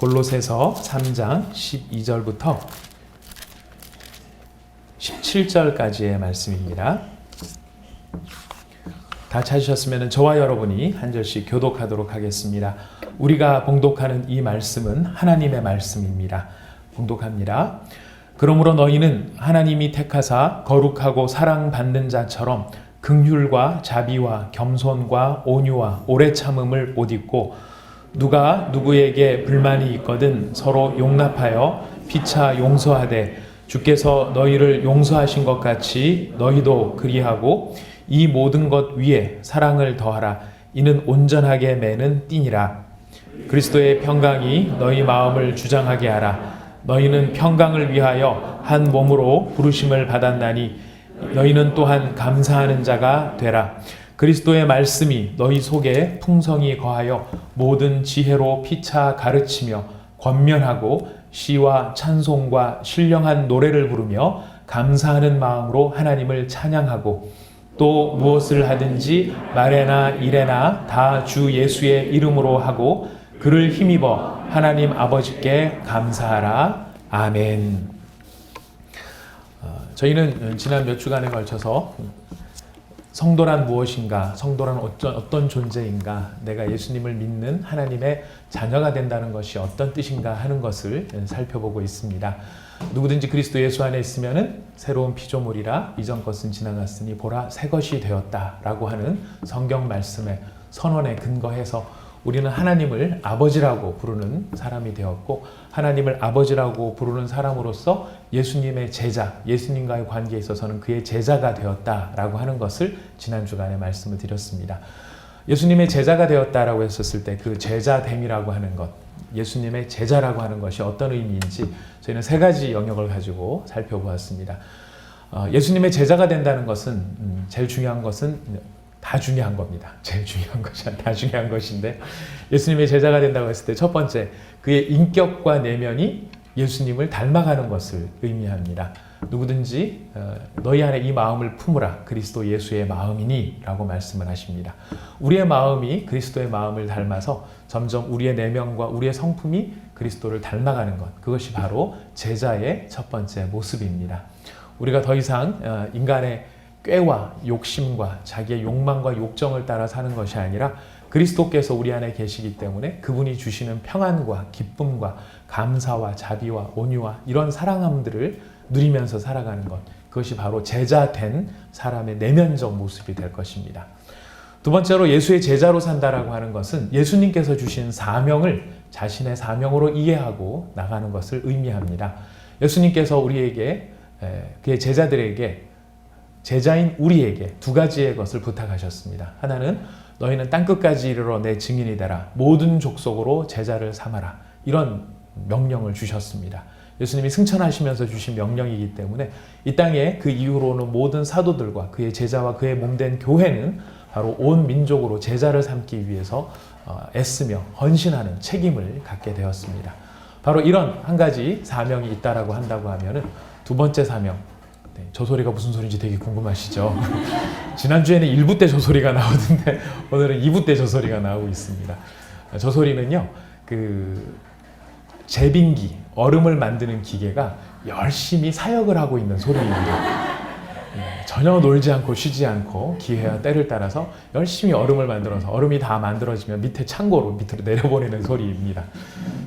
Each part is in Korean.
골로새서 3장 12절부터 17절까지의 말씀입니다. 다 찾으셨으면 저와 여러분이 한 절씩 교독하도록 하겠습니다. 우리가 봉독하는 이 말씀은 하나님의 말씀입니다. 봉독합니다. 그러므로 너희는 하나님이 택하사 거룩하고 사랑받는 자처럼 긍휼과 자비와 겸손과 온유와 오래 참음을 옷 입고 누가 누구에게 불만이 있거든 서로 용납하여 피차 용서하되 주께서 너희를 용서하신 것 같이 너희도 그리하고 이 모든 것 위에 사랑을 더하라. 이는 온전하게 매는 띠니라. 그리스도의 평강이 너희 마음을 주장하게 하라. 너희는 평강을 위하여 한 몸으로 부르심을 받았나니 너희는 또한 감사하는 자가 되라. 그리스도의 말씀이 너희 속에 풍성히 거하여 모든 지혜로 피차 가르치며 권면하고 시와 찬송과 신령한 노래를 부르며 감사하는 마음으로 하나님을 찬양하고 또 무엇을 하든지 말에나 일에나 다 주 예수의 이름으로 하고 그를 힘입어 하나님 아버지께 감사하라. 아멘. 저희는 지난 몇 주간에 걸쳐서 성도란 무엇인가, 성도란 어떤 존재인가, 내가 예수님을 믿는 하나님의 자녀가 된다는 것이 어떤 뜻인가 하는 것을 살펴보고 있습니다. 누구든지 그리스도 예수 안에 있으면은 새로운 피조물이라 이전 것은 지나갔으니 보라 새 것이 되었다라고 하는 성경 말씀의 선언에 근거해서 우리는 하나님을 아버지라고 부르는 사람이 되었고 하나님을 아버지라고 부르는 사람으로서 예수님의 제자, 예수님과의 관계에 있어서는 그의 제자가 되었다라고 하는 것을 지난 주간에 말씀을 드렸습니다. 예수님의 제자가 되었다라고 했었을 때 그 제자됨이라고 하는 것, 예수님의 제자라고 하는 것이 어떤 의미인지 저희는 세 가지 영역을 가지고 살펴보았습니다. 예수님의 제자가 된다는 것은 제일 중요한 것은 다 중요한 겁니다. 제일 중요한 것이 다 중요한 것인데 예수님의 제자가 된다고 했을 때 첫 번째, 그의 인격과 내면이 예수님을 닮아가는 것을 의미합니다. 누구든지 너희 안에 이 마음을 품으라 그리스도 예수의 마음이니 라고 말씀을 하십니다. 우리의 마음이 그리스도의 마음을 닮아서 점점 우리의 내면과 우리의 성품이 그리스도를 닮아가는 것, 그것이 바로 제자의 첫 번째 모습입니다. 우리가 더 이상 인간의 꾀와 욕심과 자기의 욕망과 욕정을 따라 사는 것이 아니라 그리스도께서 우리 안에 계시기 때문에 그분이 주시는 평안과 기쁨과 감사와 자비와 온유와 이런 사랑함들을 누리면서 살아가는 것, 그것이 바로 제자된 사람의 내면적 모습이 될 것입니다. 두 번째로 예수의 제자로 산다라고 하는 것은 예수님께서 주신 사명을 자신의 사명으로 이해하고 나가는 것을 의미합니다. 예수님께서 우리에게, 그의 제자들에게, 제자인 우리에게 두 가지의 것을 부탁하셨습니다. 하나는 너희는 땅끝까지 이르러 내 증인이 되라. 모든 족속으로 제자를 삼아라. 이런 명령을 주셨습니다. 예수님이 승천하시면서 주신 명령이기 때문에 이 땅에 그 이후로는 모든 사도들과 그의 제자와 그의 몸된 교회는 바로 온 민족으로 제자를 삼기 위해서 애쓰며 헌신하는 책임을 갖게 되었습니다. 바로 이런 한 가지 사명이 있다라고 한다고 하면은 두 번째 사명, 저 소리가 무슨 소리인지 되게 궁금하시죠? 지난주에는 1부 때 저 소리가 나오던데 오늘은 2부 때 저 소리가 나오고 있습니다. 저 소리는요, 제빙기, 얼음을 만드는 기계가 열심히 사역을 하고 있는 소리입니다. 전혀 놀지 않고 쉬지 않고 기회와 때를 따라서 열심히 얼음을 만들어서 얼음이 다 만들어지면 밑에 창고로 밑으로 내려보내는 소리입니다.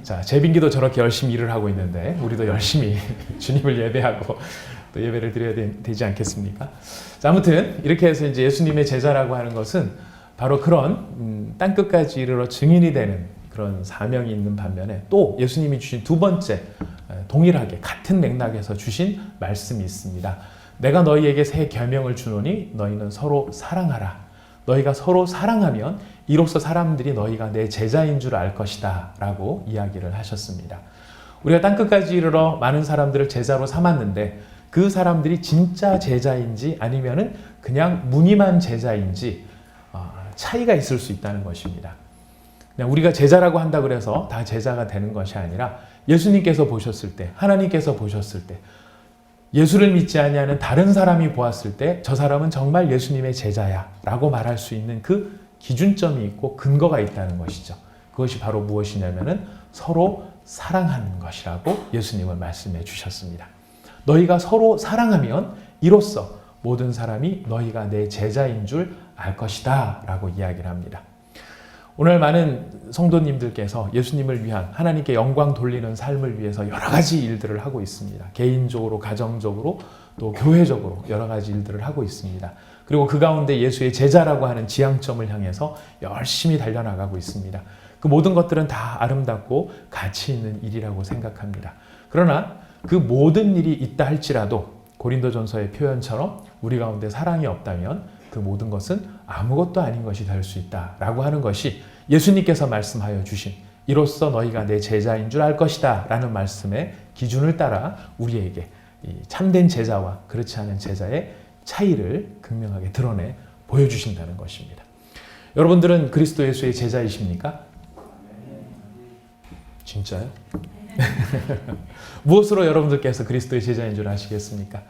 자, 제빙기도 저렇게 열심히 일을 하고 있는데 우리도 열심히 주님을 예배하고 또 예배를 드려야 되지 않겠습니까? 자, 아무튼 이렇게 해서 이제 예수님의 제자라고 하는 것은 바로 그런 땅끝까지 이르러 증인이 되는 그런 사명이 있는 반면에 또 예수님이 주신 두 번째 동일하게 같은 맥락에서 주신 말씀이 있습니다. 내가 너희에게 새 계명을 주노니 너희는 서로 사랑하라. 너희가 서로 사랑하면 이로써 사람들이 너희가 내 제자인 줄 알 것이다 라고 이야기를 하셨습니다. 우리가 땅끝까지 이르러 많은 사람들을 제자로 삼았는데 그 사람들이 진짜 제자인지 아니면은 그냥 무늬만 제자인지 차이가 있을 수 있다는 것입니다. 그냥 우리가 제자라고 한다 그래서 다 제자가 되는 것이 아니라 예수님께서 보셨을 때, 하나님께서 보셨을 때, 예수를 믿지 아니하는 다른 사람이 보았을 때 저 사람은 정말 예수님의 제자야 라고 말할 수 있는 그 기준점이 있고 근거가 있다는 것이죠. 그것이 바로 무엇이냐면은 서로 사랑하는 것이라고 예수님은 말씀해 주셨습니다. 너희가 서로 사랑하면 이로써 모든 사람이 너희가 내 제자인 줄 알 것이다 라고 이야기를 합니다. 오늘 많은 성도님들께서 예수님을 위한 하나님께 영광 돌리는 삶을 위해서 여러 가지 일들을 하고 있습니다. 개인적으로, 가정적으로, 또 교회적으로 여러 가지 일들을 하고 있습니다. 그리고 그 가운데 예수의 제자라고 하는 지향점을 향해서 열심히 달려나가고 있습니다. 그 모든 것들은 다 아름답고 가치 있는 일이라고 생각합니다. 그러나 그 모든 일이 있다 할지라도 고린도전서의 표현처럼 우리 가운데 사랑이 없다면 그 모든 것은 아무것도 아닌 것이 될 수 있다라고 하는 것이 예수님께서 말씀하여 주신 이로써 너희가 내 제자인 줄 알 것이다 라는 말씀의 기준을 따라 우리에게 이 참된 제자와 그렇지 않은 제자의 차이를 극명하게 드러내 보여주신다는 것입니다. 여러분들은 그리스도 예수의 제자이십니까? 진짜요? 무엇으로 여러분들께서 그리스도의 제자인 줄 아시겠습니까?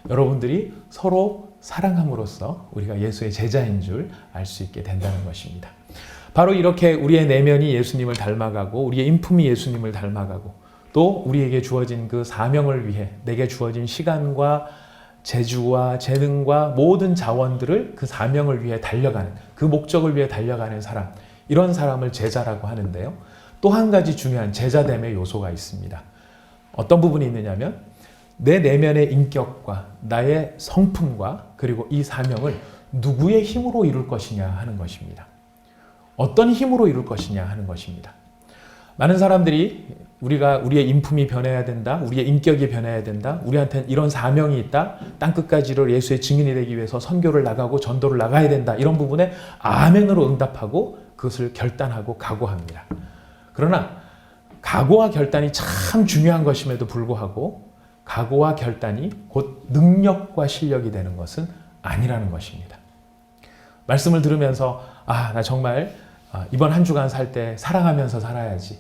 여러분들이 서로 사랑함으로써 우리가 예수의 제자인 줄 알 수 있게 된다는 것입니다. 바로 이렇게 우리의 내면이 예수님을 닮아가고 우리의 인품이 예수님을 닮아가고 또 우리에게 주어진 그 사명을 위해 내게 주어진 시간과 재주와 재능과 모든 자원들을 그 사명을 위해 달려가는 그 목적을 위해 달려가는 사람, 이런 사람을 제자라고 하는데요. 또 한 가지 중요한 제자됨의 요소가 있습니다. 어떤 부분이 있느냐면 내 내면의 인격과 나의 성품과 그리고 이 사명을 누구의 힘으로 이룰 것이냐 하는 것입니다. 어떤 힘으로 이룰 것이냐 하는 것입니다. 많은 사람들이 우리의 인품이 변해야 된다, 우리의 인격이 변해야 된다, 우리한테는 이런 사명이 있다, 땅끝까지를 예수의 증인이 되기 위해서 선교를 나가고 전도를 나가야 된다, 이런 부분에 아멘으로 응답하고 그것을 결단하고 각오합니다. 그러나 각오와 결단이 참 중요한 것임에도 불구하고 각오와 결단이 곧 능력과 실력이 되는 것은 아니라는 것입니다. 말씀을 들으면서 나 정말 이번 한 주간 살 때 사랑하면서 살아야지,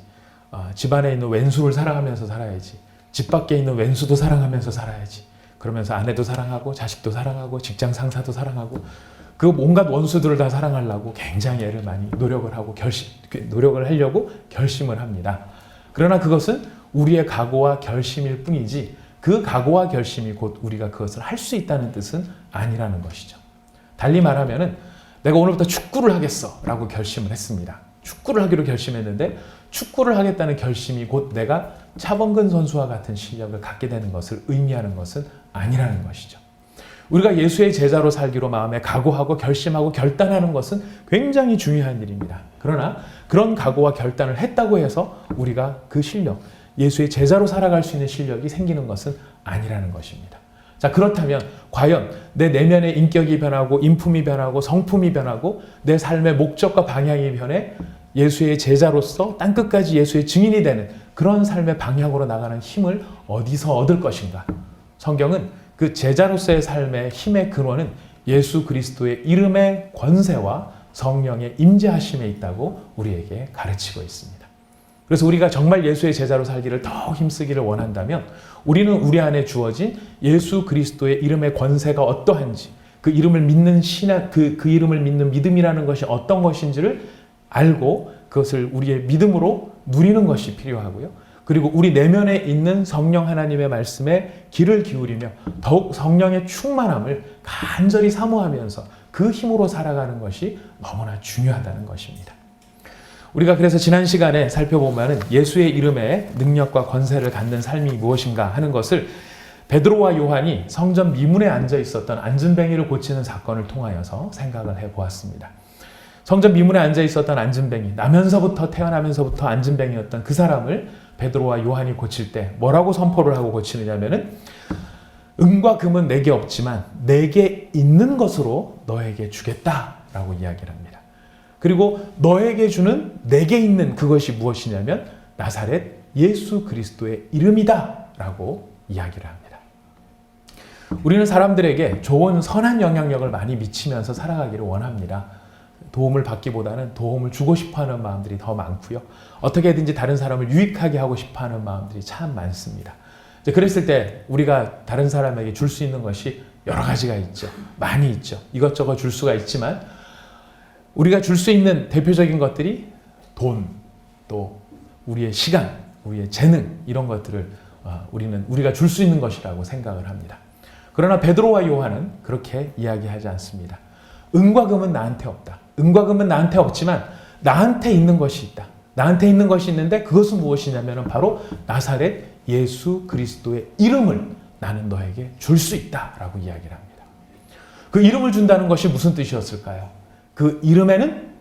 집안에 있는 왼수를 사랑하면서 살아야지, 집 밖에 있는 왼수도 사랑하면서 살아야지, 그러면서 아내도 사랑하고 자식도 사랑하고 직장 상사도 사랑하고 그 온갖 원수들을 다 사랑하려고 굉장히 애를 많이 노력을 하려고 결심을 합니다. 그러나 그것은 우리의 각오와 결심일 뿐이지 그 각오와 결심이 곧 우리가 그것을 할 수 있다는 뜻은 아니라는 것이죠. 달리 말하면은 내가 오늘부터 축구를 하겠어 라고 결심을 했습니다. 축구를 하기로 결심했는데 축구를 하겠다는 결심이 곧 내가 차범근 선수와 같은 실력을 갖게 되는 것을 의미하는 것은 아니라는 것이죠. 우리가 예수의 제자로 살기로 마음에 각오하고 결심하고 결단하는 것은 굉장히 중요한 일입니다. 그러나 그런 각오와 결단을 했다고 해서 우리가 그 실력, 예수의 제자로 살아갈 수 있는 실력이 생기는 것은 아니라는 것입니다. 자, 그렇다면 과연 내 내면의 인격이 변하고 인품이 변하고 성품이 변하고 내 삶의 목적과 방향이 변해 예수의 제자로서 땅끝까지 예수의 증인이 되는 그런 삶의 방향으로 나가는 힘을 어디서 얻을 것인가? 성경은 그 제자로서의 삶의 힘의 근원은 예수 그리스도의 이름의 권세와 성령의 임재하심에 있다고 우리에게 가르치고 있습니다. 그래서 우리가 정말 예수의 제자로 살기를 더 힘쓰기를 원한다면 우리는 우리 안에 주어진 예수 그리스도의 이름의 권세가 어떠한지, 그 이름을 믿는 신앙, 그 이름을 믿는 믿음이라는 것이 어떤 것인지를 알고 그것을 우리의 믿음으로 누리는 것이 필요하고요. 그리고 우리 내면에 있는 성령 하나님의 말씀에 귀를 기울이며 더욱 성령의 충만함을 간절히 사모하면서 그 힘으로 살아가는 것이 너무나 중요하다는 것입니다. 우리가 그래서 지난 시간에 살펴보면 예수의 이름에 능력과 권세를 갖는 삶이 무엇인가 하는 것을 베드로와 요한이 성전 미문에 앉아 있었던 안진뱅이를 고치는 사건을 통하여서 생각을 해보았습니다. 성전 미문에 앉아 있었던 안진뱅이, 태어나면서부터 안진뱅이였던 그 사람을 베드로와 요한이 고칠 때 뭐라고 선포를 하고 고치느냐면은 은과 금은 내게 없지만 내게 있는 것으로 너에게 주겠다라고 이야기를 합니다. 그리고 너에게 주는 내게 있는 그것이 무엇이냐면 나사렛 예수 그리스도의 이름이다 라고 이야기를 합니다. 우리는 사람들에게 좋은 선한 영향력을 많이 미치면서 살아가기를 원합니다. 도움을 받기보다는 도움을 주고 싶어하는 마음들이 더 많고요. 어떻게든지 다른 사람을 유익하게 하고 싶어하는 마음들이 참 많습니다. 그랬을 때 우리가 다른 사람에게 줄 수 있는 것이 여러 가지가 있죠. 많이 있죠. 이것저것 줄 수가 있지만 우리가 줄 수 있는 대표적인 것들이 돈, 또 우리의 시간, 우리의 재능 이런 것들을 우리가 줄 수 있는 것이라고 생각을 합니다. 그러나 베드로와 요한은 그렇게 이야기하지 않습니다. 은과 금은 나한테 없다. 은과 금은 나한테 없지만 나한테 있는 것이 있다. 나한테 있는 것이 있는데 그것은 무엇이냐면 바로 나사렛 예수 그리스도의 이름을 나는 너에게 줄 수 있다라고 이야기를 합니다. 그 이름을 준다는 것이 무슨 뜻이었을까요? 그 이름에는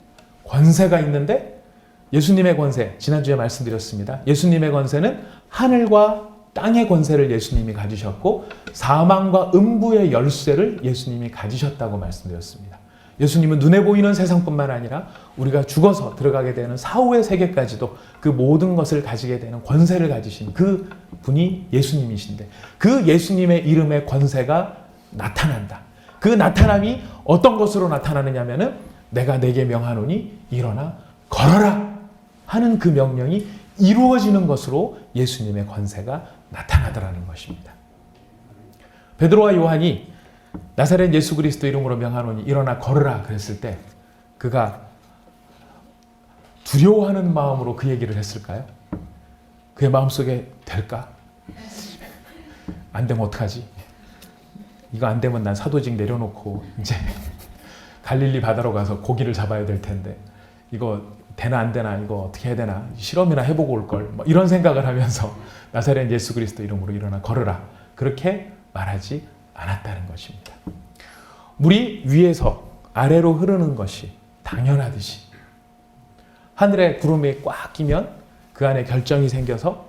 권세가 있는데 예수님의 권세, 지난주에 말씀드렸습니다. 예수님의 권세는 하늘과 땅의 권세를 예수님이 가지셨고 사망과 음부의 열쇠를 예수님이 가지셨다고 말씀드렸습니다. 예수님은 눈에 보이는 세상뿐만 아니라 우리가 죽어서 들어가게 되는 사후의 세계까지도 그 모든 것을 가지게 되는 권세를 가지신 그 분이 예수님이신데 그 예수님의 이름의 권세가 나타난다. 그 나타남이 어떤 것으로 나타나느냐면은 내가 내게 명하노니 일어나 걸어라 하는 그 명령이 이루어지는 것으로 예수님의 권세가 나타나더라는 것입니다. 베드로와 요한이 나사렛 예수 그리스도 이름으로 명하노니 일어나 걸으라 그랬을 때 그가 두려워하는 마음으로 그 얘기를 했을까요? 그의 마음속에 될까? 안 되면 어떡하지? 이거 안 되면 난 사도직 내려놓고 이제 갈릴리 바다로 가서 고기를 잡아야 될 텐데 이거 되나 안 되나 이거 어떻게 해야 되나 실험이나 해보고 올걸 이런 생각을 하면서 나사렛 예수 그리스도 이름으로 일어나 걸으라 그렇게 말하지 않았다는 것입니다. 물이 위에서 아래로 흐르는 것이 당연하듯이 하늘에 구름이 꽉 끼면 그 안에 결정이 생겨서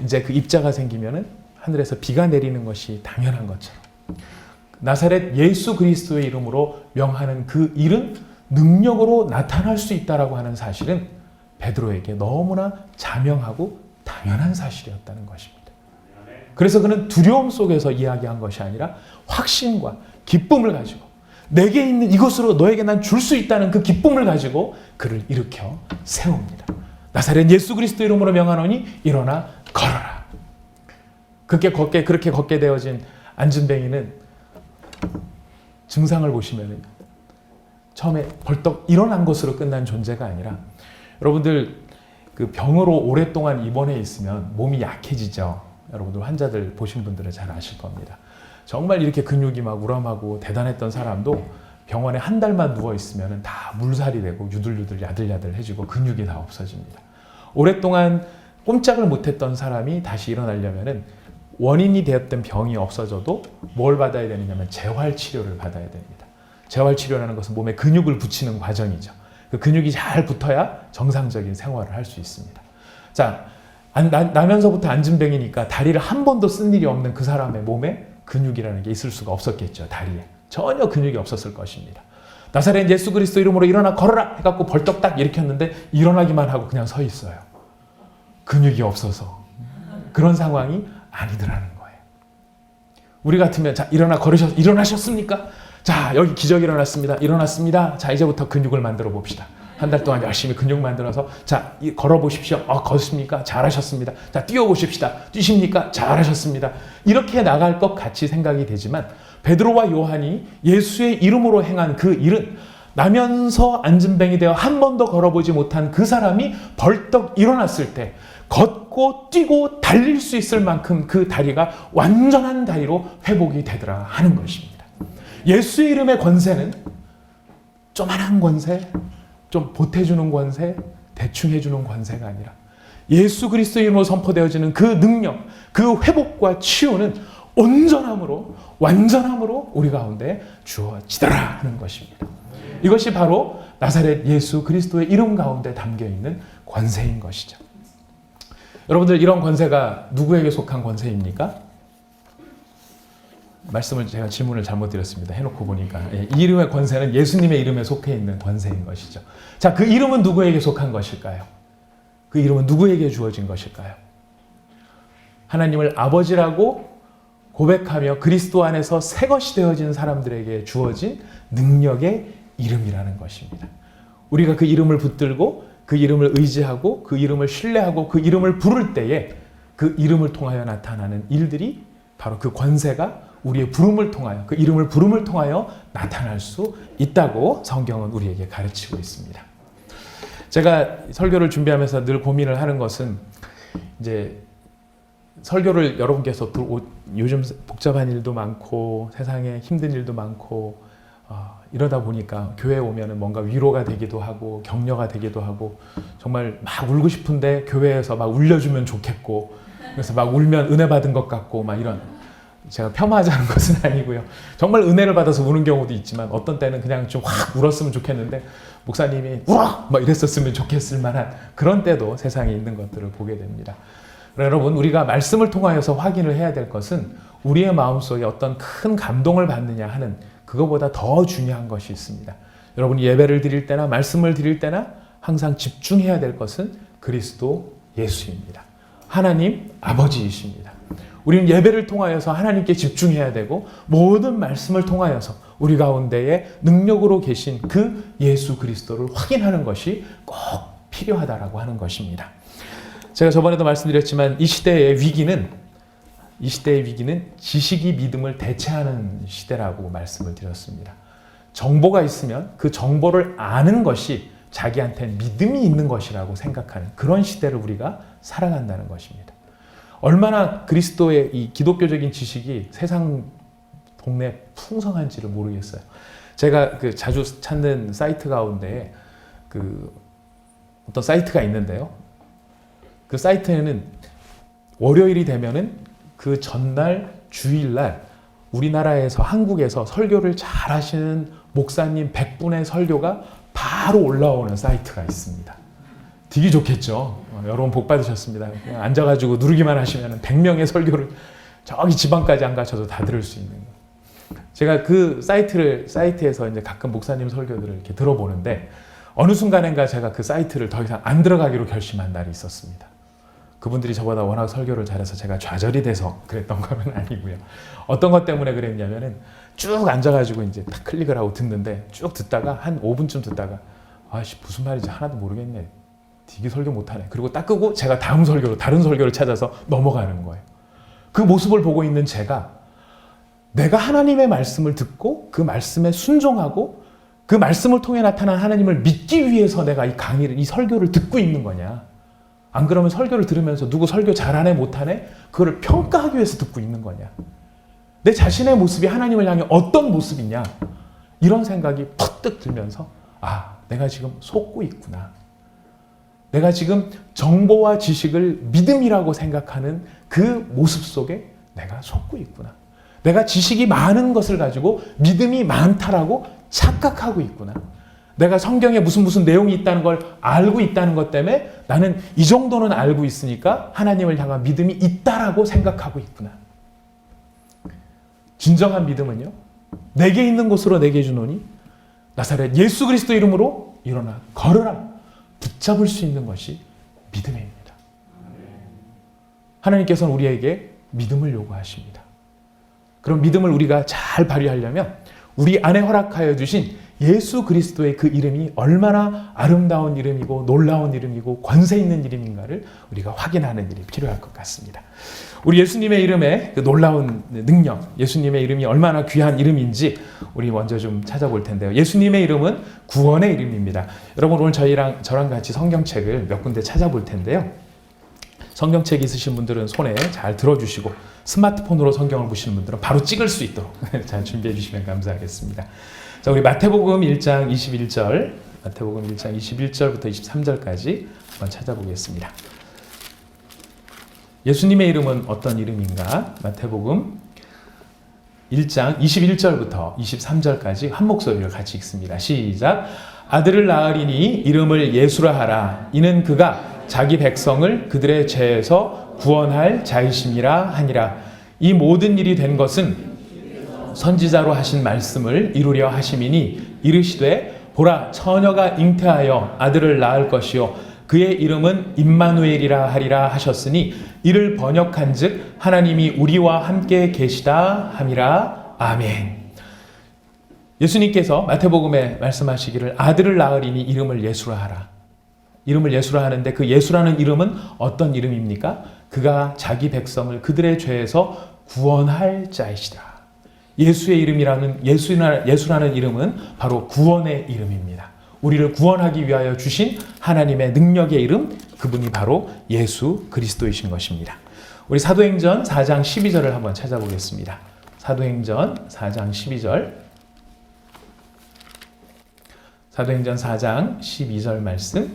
이제 그 입자가 생기면은 하늘에서 비가 내리는 것이 당연한 것처럼 나사렛 예수 그리스도의 이름으로 명하는 그 일은 능력으로 나타날 수 있다라고 하는 사실은 베드로에게 너무나 자명하고 당연한 사실이었다는 것입니다. 그래서 그는 두려움 속에서 이야기한 것이 아니라 확신과 기쁨을 가지고 내게 있는 이것으로 너에게 난 줄 수 있다는 그 기쁨을 가지고 그를 일으켜 세웁니다. 나사렛 예수 그리스도 이름으로 명하노니 일어나 걸어라. 그렇게 걷게 되어진 안진뱅이는 증상을 보시면 처음에 벌떡 일어난 것으로 끝난 존재가 아니라 여러분들 그 병으로 오랫동안 입원해 있으면 몸이 약해지죠. 여러분들 환자들 보신 분들은 잘 아실 겁니다. 정말 이렇게 근육이 막 우람하고 대단했던 사람도 병원에 한 달만 누워 있으면 다 물살이 되고 유들유들 야들야들해지고 근육이 다 없어집니다. 오랫동안 꼼짝을 못했던 사람이 다시 일어나려면 원인이 되었던 병이 없어져도 뭘 받아야 되느냐면 재활치료를 받아야 됩니다. 재활치료라는 것은 몸에 근육을 붙이는 과정이죠. 그 근육이 잘 붙어야 정상적인 생활을 할 수 있습니다. 자, 나면서부터 안진뱅이니까 다리를 한 번도 쓴 일이 없는 그 사람의 몸에 근육이라는 게 있을 수가 없었겠죠. 다리에. 전혀 근육이 없었을 것입니다. 나사렛 예수 그리스도 이름으로 일어나 걸어라 해갖고 벌떡 딱 일으켰는데 일어나기만 하고 그냥 서 있어요. 근육이 없어서. 그런 상황이 아니더라는 거예요. 우리 같으면 자 일어나셨습니까? 자 여기 기적이 일어났습니다. 일어났습니다. 자 이제부터 근육을 만들어 봅시다. 한 달 동안 열심히 근육 만들어서 자 걸어보십시오. 걷습니까? 잘하셨습니다. 자 뛰어보십시다. 뛰십니까? 잘하셨습니다. 이렇게 나갈 것 같이 생각이 되지만 베드로와 요한이 예수의 이름으로 행한 그 일은 나면서 안진뱅이 되어 한 번도 걸어보지 못한 그 사람이 벌떡 일어났을 때 걷고 뛰고 달릴 수 있을 만큼 그 다리가 완전한 다리로 회복이 되더라 하는 것입니다. 예수의 이름의 권세는 조만한 권세, 좀 보태주는 권세, 대충 해주는 권세가 아니라 예수 그리스도 이름으로 선포되어지는 그 능력, 그 회복과 치유는 온전함으로, 완전함으로 우리 가운데 주어지더라 하는 것입니다. 이것이 바로 나사렛 예수 그리스도의 이름 가운데 담겨있는 권세인 것이죠. 여러분들 이런 권세가 누구에게 속한 권세입니까? 제가 질문을 잘못 드렸습니다. 해놓고 보니까 이 이름의 권세는 예수님의 이름에 속해 있는 권세인 것이죠. 자, 그 이름은 누구에게 속한 것일까요? 그 이름은 누구에게 주어진 것일까요? 하나님을 아버지라고 고백하며 그리스도 안에서 새 것이 되어진 사람들에게 주어진 능력의 이름이라는 것입니다. 우리가 그 이름을 붙들고 그 이름을 의지하고 그 이름을 신뢰하고 그 이름을 부를 때에 그 이름을 통하여 나타나는 일들이 바로 그 권세가 우리의 부름을 통하여 그 이름을 부름을 통하여 나타날 수 있다고 성경은 우리에게 가르치고 있습니다. 제가 설교를 준비하면서 늘 고민을 하는 것은 이제 설교를 여러분께서 요즘 복잡한 일도 많고 세상에 힘든 일도 많고 이러다 보니까 교회에 오면은 뭔가 위로가 되기도 하고 격려가 되기도 하고 정말 막 울고 싶은데 교회에서 막 울려주면 좋겠고 그래서 막 울면 은혜 받은 것 같고 막 이런, 제가 폄하하자는 것은 아니고요. 정말 은혜를 받아서 우는 경우도 있지만 어떤 때는 그냥 좀 확 울었으면 좋겠는데 목사님이 울어! 막 이랬었으면 좋겠을 만한 그런 때도 세상에 있는 것들을 보게 됩니다. 여러분, 우리가 말씀을 통하여서 확인을 해야 될 것은 우리의 마음속에 어떤 큰 감동을 받느냐 하는 그거보다 더 중요한 것이 있습니다. 여러분이 예배를 드릴 때나 말씀을 드릴 때나 항상 집중해야 될 것은 그리스도 예수입니다. 하나님 아버지이십니다. 우리는 예배를 통하여서 하나님께 집중해야 되고 모든 말씀을 통하여서 우리 가운데에 능력으로 계신 그 예수 그리스도를 확인하는 것이 꼭 필요하다라고 하는 것입니다. 제가 저번에도 말씀드렸지만 이 시대의 위기는 지식이 믿음을 대체하는 시대라고 말씀을 드렸습니다. 정보가 있으면 그 정보를 아는 것이 자기한테 믿음이 있는 것이라고 생각하는 그런 시대를 우리가 살아간다는 것입니다. 얼마나 그리스도의 이 기독교적인 지식이 세상 동네 풍성한지를 모르겠어요. 제가 자주 찾는 사이트 가운데 어떤 사이트가 있는데요. 그 사이트에는 월요일이 되면은 그 전날 주일날 우리나라에서 한국에서 설교를 잘 하시는 목사님 100분의 설교가 바로 올라오는 사이트가 있습니다. 되게 좋겠죠. 여러분 복 받으셨습니다. 그냥 앉아가지고 누르기만 하시면 100명의 설교를 저기 지방까지 안 가셔도 다 들을 수 있는 거예요. 제가 그 사이트에서 이제 가끔 목사님 설교들을 이렇게 들어보는데 어느 순간인가 제가 그 사이트를 더 이상 안 들어가기로 결심한 날이 있었습니다. 그분들이 저보다 워낙 설교를 잘해서 제가 좌절이 돼서 그랬던 건 아니고요. 어떤 것 때문에 그랬냐면은 쭉 앉아가지고 이제 딱 클릭을 하고 듣는데 쭉 듣다가 한 5분쯤 듣다가 아씨 무슨 말인지 하나도 모르겠네. 되게 설교 못하네. 그리고 딱 끄고 제가 다른 설교를 찾아서 넘어가는 거예요. 그 모습을 보고 있는 제가 내가 하나님의 말씀을 듣고 그 말씀에 순종하고 그 말씀을 통해 나타난 하나님을 믿기 위해서 내가 이 설교를 듣고 있는 거냐. 안 그러면 설교를 들으면서 누구 설교 잘하네 못하네 그거를 평가하기 위해서 듣고 있는 거냐. 내 자신의 모습이 하나님을 향해 어떤 모습이냐. 이런 생각이 퍼뜩 들면서 내가 지금 속고 있구나. 내가 지금 정보와 지식을 믿음이라고 생각하는 그 모습 속에 내가 속고 있구나. 내가 지식이 많은 것을 가지고 믿음이 많다라고 착각하고 있구나. 내가 성경에 무슨 내용이 있다는 걸 알고 있다는 것 때문에 나는 이 정도는 알고 있으니까 하나님을 향한 믿음이 있다라고 생각하고 있구나. 진정한 믿음은요. 내게 있는 곳으로 내게 주노니 나사렛 예수 그리스도 이름으로 일어나 걸으라. 붙잡을 수 있는 것이 믿음입니다. 하나님께서는 우리에게 믿음을 요구하십니다. 그럼 믿음을 우리가 잘 발휘하려면 우리 안에 허락하여 주신 예수 그리스도의 그 이름이 얼마나 아름다운 이름이고 놀라운 이름이고 권세 있는 이름인가를 우리가 확인하는 일이 필요할 것 같습니다. 우리 예수님의 이름의 그 놀라운 능력, 예수님의 이름이 얼마나 귀한 이름인지 우리 먼저 좀 찾아볼 텐데요. 예수님의 이름은 구원의 이름입니다. 여러분 오늘 저랑 같이 성경책을 몇 군데 찾아볼 텐데요. 성경책 있으신 분들은 손에 잘 들어주시고 스마트폰으로 성경을 보시는 분들은 바로 찍을 수 있도록 잘 준비해 주시면 감사하겠습니다. 자, 우리 마태복음 1장 21절, 마태복음 1장 21절부터 23절까지 한번 찾아보겠습니다. 예수님의 이름은 어떤 이름인가? 마태복음 1장 21절부터 23절까지 한 목소리를 같이 읽습니다. 시작. 아들을 낳으리니 이름을 예수라 하라. 이는 그가 자기 백성을 그들의 죄에서 구원할 자이심이라 하니라. 이 모든 일이 된 것은 선지자로 하신 말씀을 이루려 하심이니 이르시되 보라 처녀가 잉태하여 아들을 낳을 것이요 그의 이름은 임마누엘이라 하리라 하셨으니 이를 번역한즉 하나님이 우리와 함께 계시다 함이라. 아멘. 예수님께서 마태복음에 말씀하시기를 아들을 낳으리니 이름을 예수라 하라. 이름을 예수라 하는데 그 예수라는 이름은 어떤 이름입니까? 그가 자기 백성을 그들의 죄에서 구원할 자이시다. 예수의 이름이라는 예수라는 이름은 바로 구원의 이름입니다. 우리를 구원하기 위하여 주신 하나님의 능력의 이름 그분이 바로 예수 그리스도이신 것입니다. 우리 사도행전 4장 12절을 한번 찾아보겠습니다. 사도행전 4장 12절. 사도행전 4장 12절 말씀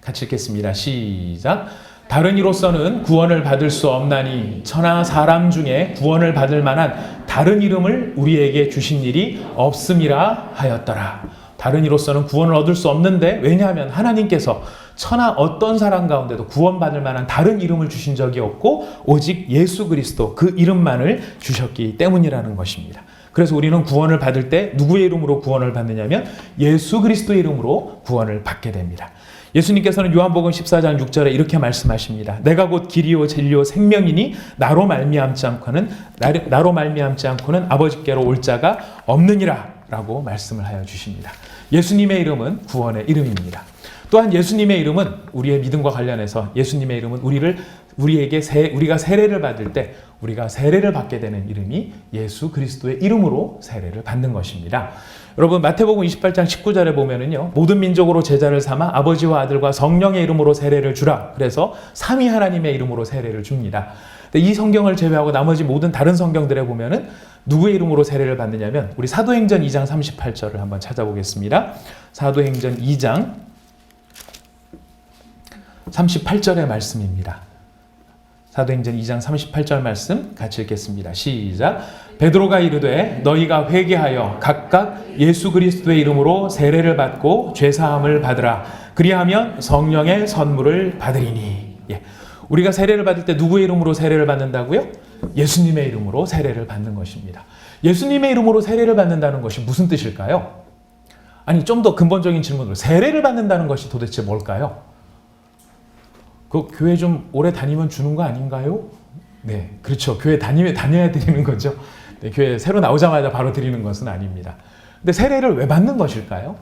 같이 읽겠습니다. 시작. 다른 이로서는 구원을 받을 수 없나니 천하 사람 중에 구원을 받을 만한 다른 이름을 우리에게 주신 일이 없음이라 하였더라. 다른 이로서는 구원을 얻을 수 없는데, 왜냐하면 하나님께서 천하 어떤 사람 가운데도 구원받을 만한 다른 이름을 주신 적이 없고 오직 예수 그리스도 그 이름만을 주셨기 때문이라는 것입니다. 그래서 우리는 구원을 받을 때 누구의 이름으로 구원을 받느냐면 예수 그리스도의 이름으로 구원을 받게 됩니다. 예수님께서는 요한복음 14장 6절에 이렇게 말씀하십니다. 내가 곧 길이요 진리요 생명이니 나로 말미암지 않고는 아버지께로 올 자가 없느니라 라고 말씀을 하여 주십니다. 예수님의 이름은 구원의 이름입니다. 또한 예수님의 이름은 우리의 믿음과 관련해서 예수님의 이름은 우리가 세례를 받을 때 우리가 세례를 받게 되는 이름이 예수 그리스도의 이름으로 세례를 받는 것입니다. 여러분 마태복음 28장 19절에 보면은요, 모든 민족으로 제자를 삼아 아버지와 아들과 성령의 이름으로 세례를 주라. 그래서 삼위 하나님의 이름으로 세례를 줍니다. 근데 이 성경을 제외하고 나머지 모든 다른 성경들에 보면은 누구의 이름으로 세례를 받느냐면 우리 사도행전 2장 38절을 한번 찾아보겠습니다. 사도행전 2장 38절의 말씀입니다. 사도행전 2장 38절 말씀 같이 읽겠습니다. 시작. 베드로가 이르되 너희가 회개하여 각각 예수 그리스도의 이름으로 세례를 받고 죄사함을 받으라. 그리하면 성령의 선물을 받으리니. 우리가 세례를 받을 때 누구의 이름으로 세례를 받는다고요? 예수님의 이름으로 세례를 받는 것입니다. 예수님의 이름으로 세례를 받는다는 것이 무슨 뜻일까요? 아니, 좀 더 근본적인 질문으로 세례를 받는다는 것이 도대체 뭘까요? 그 교회 좀 오래 다니면 주는 거 아닌가요? 네, 그렇죠. 교회 다녀야 드리는 거죠. 네, 교회 새로 나오자마자 바로 드리는 것은 아닙니다. 근데 세례를 왜 받는 것일까요?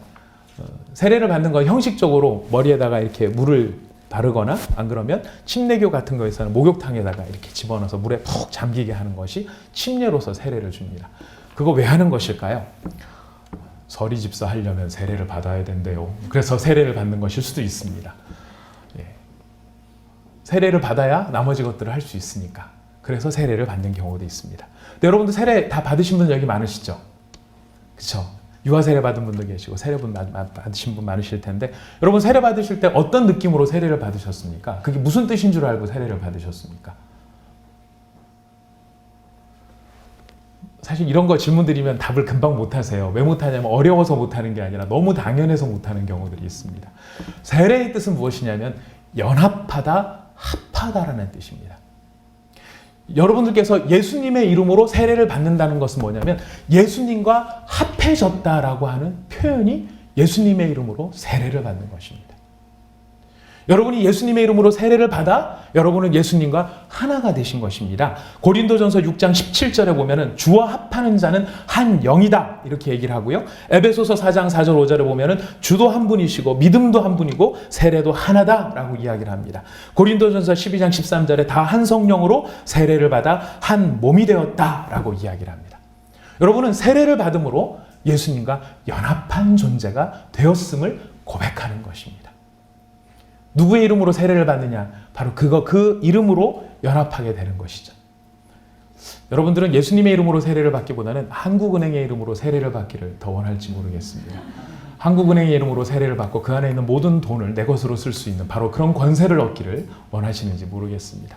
세례를 받는 건 형식적으로 머리에다가 이렇게 물을 바르거나 안 그러면 침례교 같은 거에서는 목욕탕에다가 이렇게 집어넣어서 물에 푹 잠기게 하는 것이 침례로서 세례를 줍니다. 그거 왜 하는 것일까요? 서리 집사 하려면 세례를 받아야 된대요. 그래서 세례를 받는 것일 수도 있습니다. 세례를 받아야 나머지 것들을 할 수 있으니까. 그래서 세례를 받는 경우도 있습니다. 근데 여러분들 세례 다 받으신 분 여기 많으시죠? 그렇죠? 유아 세례 받은 분도 계시고 세례 받으신 분 많으실 텐데, 여러분 세례 받으실 때 어떤 느낌으로 세례를 받으셨습니까? 그게 무슨 뜻인 줄 알고 세례를 받으셨습니까? 사실 이런 거 질문 드리면 답을 금방 못 하세요. 왜 못 하냐면 어려워서 못 하는 게 아니라 너무 당연해서 못 하는 경우들이 있습니다. 세례의 뜻은 무엇이냐면 연합하다, 합하다라는 뜻입니다. 여러분들께서 예수님의 이름으로 세례를 받는다는 것은 뭐냐면 예수님과 합해졌다라고 하는 표현이 예수님의 이름으로 세례를 받는 것입니다. 여러분이 예수님의 이름으로 세례를 받아 여러분은 예수님과 하나가 되신 것입니다. 고린도전서 6장 17절에 보면은 주와 합하는 자는 한 영이다 이렇게 얘기를 하고요. 에베소서 4장 4절 5절에 보면은 주도 한 분이시고 믿음도 한 분이고 세례도 하나다라고 이야기를 합니다. 고린도전서 12장 13절에 다 한 성령으로 세례를 받아 한 몸이 되었다라고 이야기를 합니다. 여러분은 세례를 받음으로 예수님과 연합한 존재가 되었음을 고백하는 것입니다. 누구의 이름으로 세례를 받느냐? 바로 그 이름으로 연합하게 되는 것이죠. 여러분들은 예수님의 이름으로 세례를 받기보다는 한국은행의 이름으로 세례를 받기를 더 원할지 모르겠습니다. 한국은행의 이름으로 세례를 받고 그 안에 있는 모든 돈을 내 것으로 쓸 수 있는 바로 그런 권세를 얻기를 원하시는지 모르겠습니다.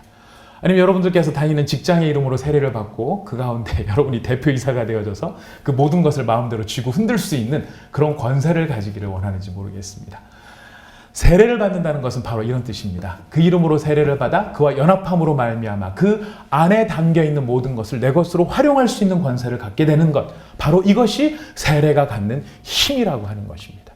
아니면 여러분들께서 다니는 직장의 이름으로 세례를 받고 그 가운데 여러분이 대표이사가 되어져서 그 모든 것을 마음대로 쥐고 흔들 수 있는 그런 권세를 가지기를 원하는지 모르겠습니다. 세례를 받는다는 것은 바로 이런 뜻입니다. 그 이름으로 세례를 받아 그와 연합함으로 말미암아 그 안에 담겨있는 모든 것을 내 것으로 활용할 수 있는 권세를 갖게 되는 것, 바로 이것이 세례가 갖는 힘이라고 하는 것입니다.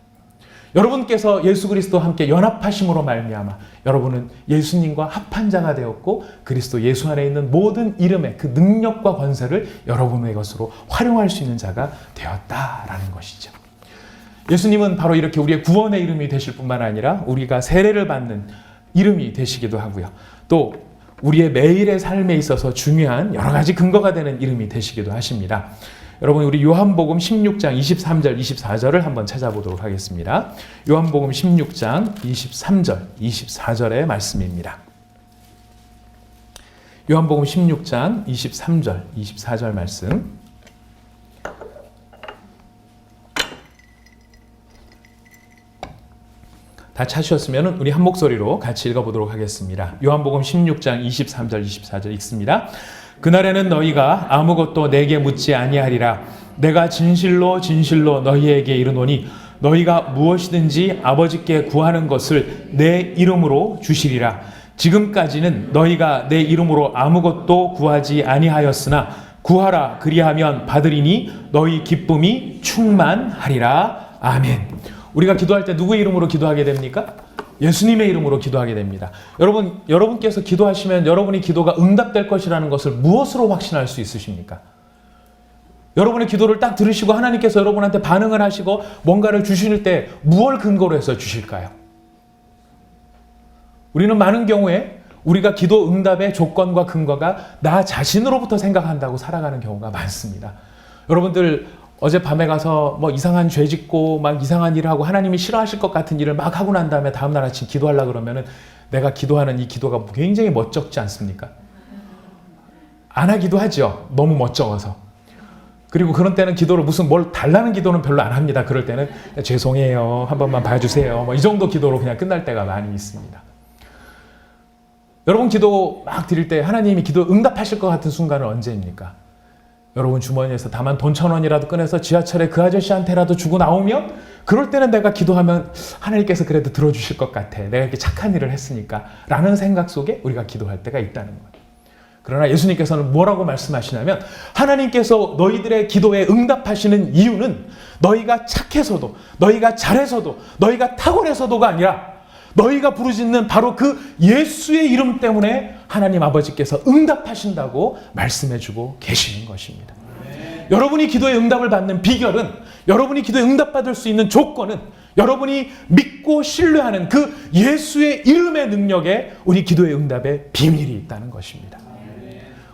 여러분께서 예수 그리스도와 함께 연합하심으로 말미암아 여러분은 예수님과 합한 자가 되었고 그리스도 예수 안에 있는 모든 이름의 그 능력과 권세를 여러분의 것으로 활용할 수 있는 자가 되었다라는 것이죠. 예수님은 바로 이렇게 우리의 구원의 이름이 되실 뿐만 아니라 우리가 세례를 받는 이름이 되시기도 하고요. 또 우리의 매일의 삶에 있어서 중요한 여러 가지 근거가 되는 이름이 되시기도 하십니다. 여러분 우리 요한복음 16장 23절 24절을 한번 찾아보도록 하겠습니다. 요한복음 16장 23절 24절의 말씀입니다. 요한복음 16장 23절 24절 말씀. 다 찾으셨으면 우리 한 목소리로 같이 읽어보도록 하겠습니다. 요한복음 16장 23절 24절 읽습니다. 그날에는 너희가 아무것도 내게 묻지 아니하리라. 내가 진실로 진실로 너희에게 이르노니 너희가 무엇이든지 아버지께 구하는 것을 내 이름으로 주시리라. 지금까지는 너희가 내 이름으로 아무것도 구하지 아니하였으나 구하라 그리하면 받으리니 너희 기쁨이 충만하리라. 아멘. 우리가 기도할 때 누구의 이름으로 기도하게 됩니까? 예수님의 이름으로 기도하게 됩니다. 여러분께서 기도하시면 여러분의 기도가 응답될 것이라는 것을 무엇으로 확신할 수 있으십니까? 여러분의 기도를 딱 들으시고 하나님께서 여러분한테 반응을 하시고 뭔가를 주실 때 무엇을 근거로 해서 주실까요? 우리는 많은 경우에 우리가 기도 응답의 조건과 근거가 나 자신으로부터 생각한다고 살아가는 경우가 많습니다. 여러분들 어젯밤에 가서 뭐 이상한 죄 짓고 막 이상한 일을 하고 하나님이 싫어하실 것 같은 일을 막 하고 난 다음에 다음날 아침 기도하려고 그러면은 내가 기도하는 이 기도가 굉장히 멋쩍지 않습니까? 안 하기도 하죠. 너무 멋쩍어서. 그리고 그런 때는 기도를 무슨 뭘 달라는 기도는 별로 안 합니다. 그럴 때는 죄송해요. 한 번만 봐주세요. 뭐 이 정도 기도로 그냥 끝날 때가 많이 있습니다. 여러분 기도 막 드릴 때 하나님이 기도 응답하실 것 같은 순간은 언제입니까? 여러분 주머니에서 다만 돈 1,000원이라도 꺼내서 지하철에 그 아저씨한테라도 주고 나오면 그럴 때는 내가 기도하면 하나님께서 그래도 들어주실 것 같아. 내가 이렇게 착한 일을 했으니까 라는 생각 속에 우리가 기도할 때가 있다는 거예요. 그러나 예수님께서는 뭐라고 말씀하시냐면 하나님께서 너희들의 기도에 응답하시는 이유는 너희가 착해서도 너희가 잘해서도 너희가 탁월해서도가 아니라 너희가 부르짖는 바로 그 예수의 이름 때문에 하나님 아버지께서 응답하신다고 말씀해주고 계시는 것입니다. 여러분이 기도에 응답을 받는 비결은 여러분이 기도에 응답받을 수 있는 조건은 여러분이 믿고 신뢰하는 그 예수의 이름의 능력에 우리 기도의 응답의 비밀이 있다는 것입니다.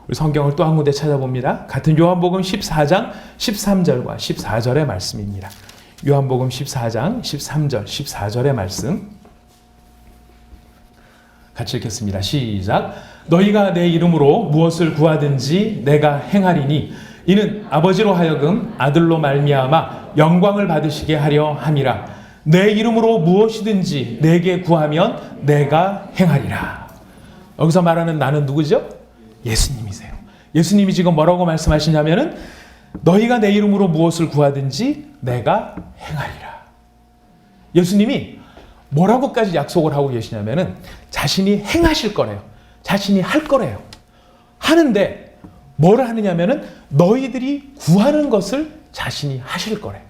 우리 성경을 또 한 군데 찾아봅니다. 같은 요한복음 14장 13절과 14절의 말씀입니다. 요한복음 14장 13절 14절의 말씀 같이 읽겠습니다. 시작. 너희가 내 이름으로 무엇을 구하든지 내가 행하리니 이는 아버지로 하여금 아들로 말미암아 영광을 받으시게 하려 함이라. 내 이름으로 무엇이든지 내게 구하면 내가 행하리라. 여기서 말하는 나는 누구죠? 예수님이세요. 예수님이 지금 뭐라고 말씀하시냐면은 너희가 내 이름으로 무엇을 구하든지 내가 행하리라. 예수님이 뭐라고까지 약속을 하고 계시냐면은 자신이 행하실 거래요. 자신이 할 거래요. 하는데 뭘 하느냐면은 너희들이 구하는 것을 자신이 하실 거래요.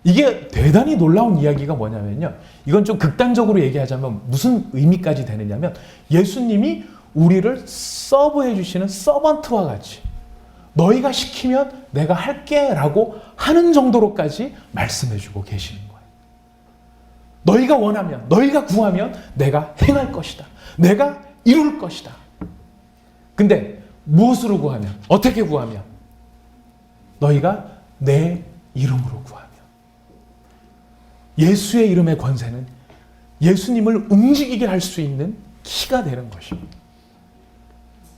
이게 대단히 놀라운 이야기가 뭐냐면요. 이건 좀 극단적으로 얘기하자면 무슨 의미까지 되느냐면 예수님이 우리를 서브해 주시는 서번트와 같이 너희가 시키면 내가 할게 라고 하는 정도로까지 말씀해 주고 계시는 거예요. 너희가 원하면, 너희가 구하면 내가 행할 것이다. 내가 이룰 것이다. 근데 무엇으로 구하면, 어떻게 구하면? 너희가 내 이름으로 구하면. 예수의 이름의 권세는 예수님을 움직이게 할 수 있는 키가 되는 것입니다.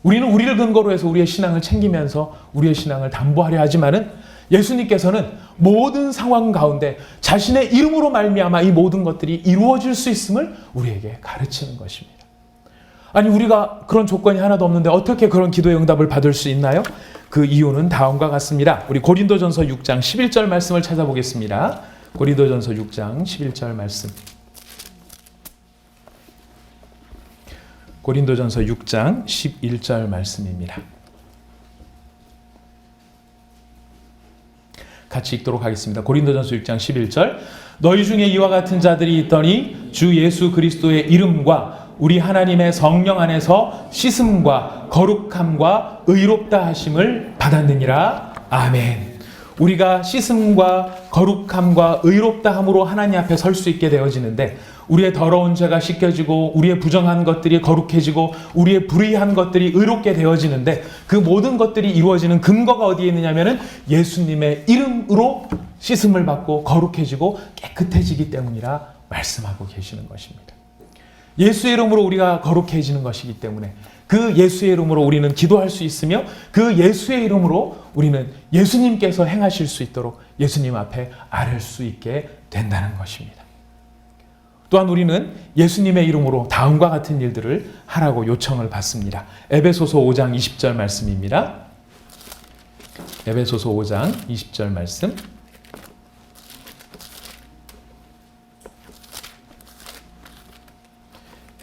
우리는 우리를 근거로 해서 우리의 신앙을 챙기면서 우리의 신앙을 담보하려 하지만은 예수님께서는 모든 상황 가운데 자신의 이름으로 말미암아 이 모든 것들이 이루어질 수 있음을 우리에게 가르치는 것입니다. 아니 우리가 그런 조건이 하나도 없는데 어떻게 그런 기도의 응답을 받을 수 있나요? 그 이유는 다음과 같습니다. 우리 고린도전서 6장 11절 말씀을 찾아보겠습니다. 고린도전서 6장 11절 말씀. 고린도전서 6장 11절 말씀입니다. 같이 읽도록 하겠습니다. 고린도전서 6장 11절. 너희 중에 이와 같은 자들이 있더니 주 예수 그리스도의 이름과 우리 하나님의 성령 안에서 씻음과 거룩함과 의롭다 하심을 받았느니라. 아멘. 우리가 씻음과 거룩함과 의롭다함으로 하나님 앞에 설 수 있게 되어지는데, 우리의 더러운 죄가 씻겨지고 우리의 부정한 것들이 거룩해지고 우리의 불의한 것들이 의롭게 되어지는데, 그 모든 것들이 이루어지는 근거가 어디에 있느냐면은 예수님의 이름으로 씻음을 받고 거룩해지고 깨끗해지기 때문이라 말씀하고 계시는 것입니다. 예수의 이름으로 우리가 거룩해지는 것이기 때문에 그 예수의 이름으로 우리는 기도할 수 있으며, 그 예수의 이름으로 우리는 예수님께서 행하실 수 있도록 예수님 앞에 아뢰 수 있게 된다는 것입니다. 또한 우리는 예수님의 이름으로 다음과 같은 일들을 하라고 요청을 받습니다. 에베소서 5장 20절 말씀입니다. 에베소서 5장 20절 말씀.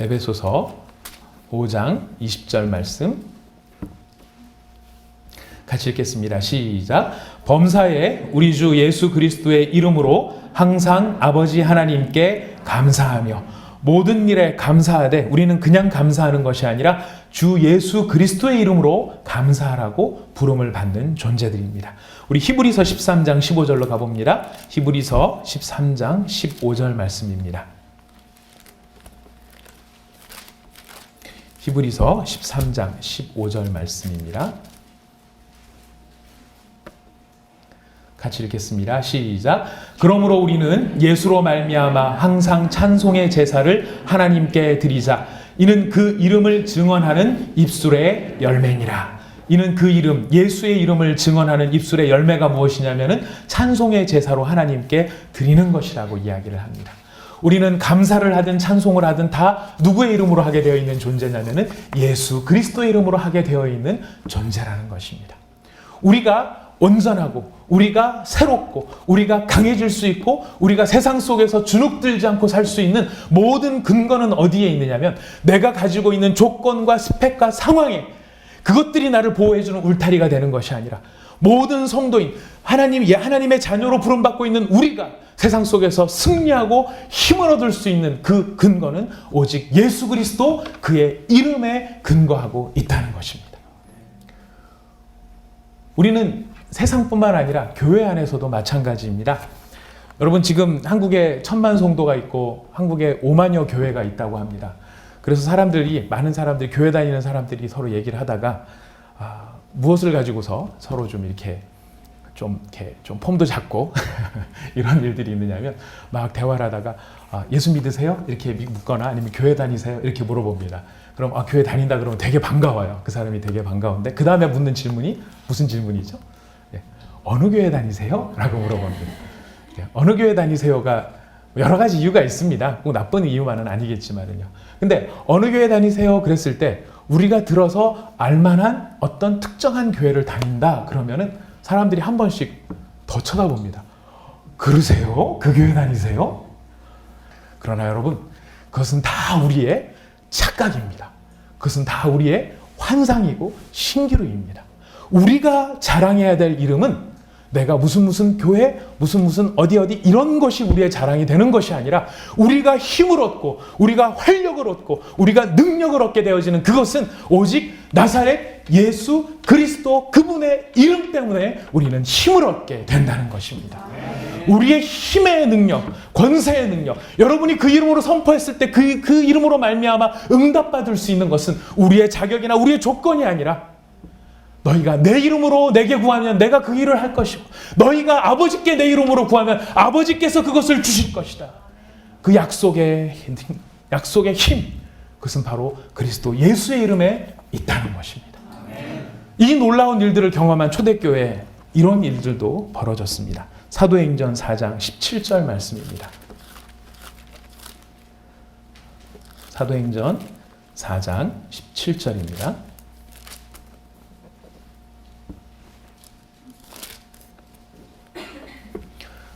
에베소서 5장 20절 말씀 같이 읽겠습니다. 시작. 범사에 우리 주 예수 그리스도의 이름으로 항상 아버지 하나님께 감사하며 모든 일에 감사하되, 우리는 그냥 감사하는 것이 아니라 주 예수 그리스도의 이름으로 감사하라고 부름을 받는 존재들입니다. 우리 히브리서 13장 15절로 가봅니다. 히브리서 13장 15절 말씀입니다. 히브리서 13장 15절 말씀입니다. 같이 읽겠습니다. 시작. 그러므로 우리는 예수로 말미암아 항상 찬송의 제사를 하나님께 드리자. 이는 그 이름을 증언하는 입술의 열매니라. 이는 그 이름, 예수의 이름을 증언하는 입술의 열매가 무엇이냐면은 찬송의 제사로 하나님께 드리는 것이라고 이야기를 합니다. 우리는 감사를 하든 찬송을 하든 다 누구의 이름으로 하게 되어 있는 존재냐면은 예수 그리스도의 이름으로 하게 되어 있는 존재라는 것입니다. 우리가 온전하고, 우리가 새롭고, 우리가 강해질 수 있고, 우리가 세상 속에서 주눅들지 않고 살 수 있는 모든 근거는 어디에 있느냐면, 내가 가지고 있는 조건과 스펙과 상황에 그것들이 나를 보호해주는 울타리가 되는 것이 아니라, 모든 성도인, 하나님의 자녀로 부름받고 있는 우리가 세상 속에서 승리하고 힘을 얻을 수 있는 그 근거는 오직 예수 그리스도, 그의 이름에 근거하고 있다는 것입니다. 우리는 세상뿐만 아니라 교회 안에서도 마찬가지입니다. 여러분, 지금 한국에 1000만 성도가 있고 한국에 5만여 교회가 있다고 합니다. 그래서 많은 사람들이, 교회 다니는 사람들이 서로 얘기를 하다가 무엇을 가지고서 서로 좀 폼도 잡고 이런 일들이 있느냐면, 막 대화를 하다가 예수 믿으세요? 이렇게 묻거나 아니면 교회 다니세요? 이렇게 물어봅니다. 그럼 교회 다닌다 그러면 되게 반가워요. 그 사람이 되게 반가운데 그 다음에 묻는 질문이 무슨 질문이죠? 어느 교회 다니세요? 라고 물어봅니다. 어느 교회 다니세요가 여러 가지 이유가 있습니다. 꼭 나쁜 이유만은 아니겠지만요. 근데 어느 교회 다니세요? 그랬을 때 우리가 들어서 알만한 어떤 특정한 교회를 다닌다 그러면은 사람들이 한 번씩 더 쳐다봅니다. 그러세요? 그 교회 다니세요? 그러나 여러분, 그것은 다 우리의 착각입니다. 그것은 다 우리의 환상이고 신기루입니다. 우리가 자랑해야 될 이름은 내가 무슨 교회, 무슨 어디 이런 것이 우리의 자랑이 되는 것이 아니라, 우리가 힘을 얻고 우리가 활력을 얻고 우리가 능력을 얻게 되어지는 그것은 오직 나사렛 예수 그리스도 그분의 이름 때문에 우리는 힘을 얻게 된다는 것입니다. 우리의 힘의 능력, 권세의 능력, 여러분이 그 이름으로 선포했을 때 그 이름으로 말미암아 응답받을 수 있는 것은 우리의 자격이나 우리의 조건이 아니라, 너희가 내 이름으로 내게 구하면 내가 그 일을 할 것이고, 너희가 아버지께 내 이름으로 구하면 아버지께서 그것을 주실 것이다. 그 약속의 힘, 그것은 바로 그리스도 예수의 이름에 있다는 것입니다. 이 놀라운 일들을 경험한 초대교회에 이런 일들도 벌어졌습니다. 사도행전 4장 17절 말씀입니다. 사도행전 4장 17절입니다.